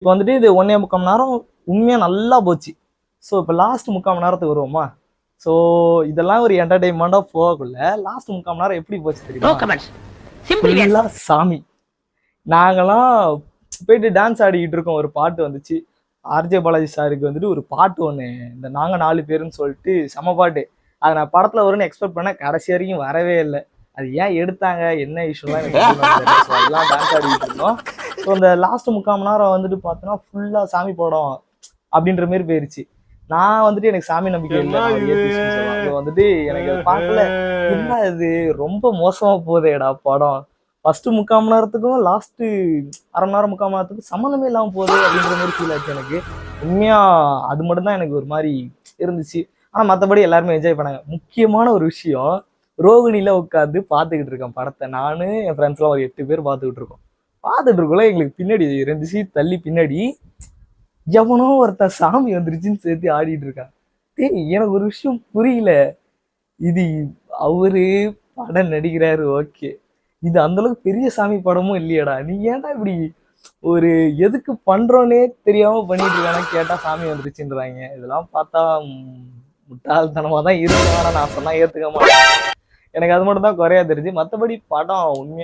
இப்போ வந்துட்டு இது 1.25 மணி நேரம் உண்மையா நல்லா போச்சு. ஸோ இப்போ லாஸ்ட் 3/4 மணி நேரத்துக்கு வருவோமா? ஸோ இதெல்லாம் ஒரு என்டர்டெயின்மெண்ட்டாக போகக்குள்ள லாஸ்ட் 3/4 மணி நேரம் எப்படி போச்சு தெரியுமா? ஃபுல்லா சாமி. நாங்கெல்லாம் போயிட்டு டான்ஸ் ஆடிக்கிட்டு இருக்கோம். ஒரு பாட்டு வந்துச்சு. ஆர்ஜே பாலாஜி சாருக்கு வந்துட்டு ஒரு பாட்டு ஒன்று, இந்த நாங்க 4 பேருன்னு சொல்லிட்டு செம பாட்டு. அதை நான் படத்தில் வரும்னு எக்ஸ்பெக்ட் பண்ணேன். கடைசி வரைக்கும் வரவே இல்லை. அது ஏன் எடுத்தாங்க என்ன இஷ்யூலாம் எனக்கு தெரியல. ஸோ அதெல்லாம் டான்ஸ் ஆடிக்கிட்டு இருந்தோம். ஸோ இந்த லாஸ்ட் 3/4 மணி நேரம் வந்துட்டு பார்த்தோன்னா ஃபுல்லாக சாமி படம் அப்படின்ற மாரி போயிருச்சு. நான் வந்துட்டு எனக்கு சாமி நம்பிக்கை இல்லை. வந்துட்டு எனக்கு அதை பார்க்கல. என்ன இது ரொம்ப மோசமா போதேடா படம். ஃபர்ஸ்ட் 3/4 மணி நேரத்துக்கும் லாஸ்ட் அரை மணி நேரம் 3/4 மணி நேரத்துக்கும் சம்மந்தமே இல்லாமல் போகுது அப்படின்ற மாதிரி ஃபீல் ஆச்சு எனக்கு. உண்மையா அது மட்டும் தான் எனக்கு ஒரு மாதிரி இருந்துச்சு. ஆனா மற்றபடி எல்லாருமே என்ஜாய் பண்ணாங்க. முக்கியமான ஒரு விஷயம், ரோகிணியில உட்காந்து பார்த்துக்கிட்டு இருக்கேன் படத்தை. நானு என் ஃப்ரெண்ட்ஸ்லாம் ஒரு 8 பேர் பார்த்துக்கிட்டு இருக்கோம். பார்த்துட்டு இருக்கோம்ல, எங்களுக்கு பின்னாடி 2 சீட் தள்ளி பின்னாடி எவனோ ஒருத்தன் சாமி வந்துருச்சுன்னு சேர்த்து ஆடிட்டு இருக்கான். எனக்கு ஒரு விஷயம் புரியல. இது அவரு படம் நடிக்கிறாரு, ஓகே. இது அந்த அளவுக்கு பெரிய சாமி படமும் இல்லையடா. நீ ஏன்டா இப்படி ஒரு எதுக்கு பண்றோன்னே தெரியாம பண்ணிட்டு இருக்கானா கேட்டா சாமி வந்துருச்சுன்றாங்க. இதெல்லாம் பார்த்தா முட்டாள்தனமா தான் இருக்கும். ஆனா நான் சொன்னா ஏத்துக்க மாட்டேன். எனக்கு அது மட்டும் தான் குறையா தெரிஞ்சு. மற்றபடி படம் உண்மையா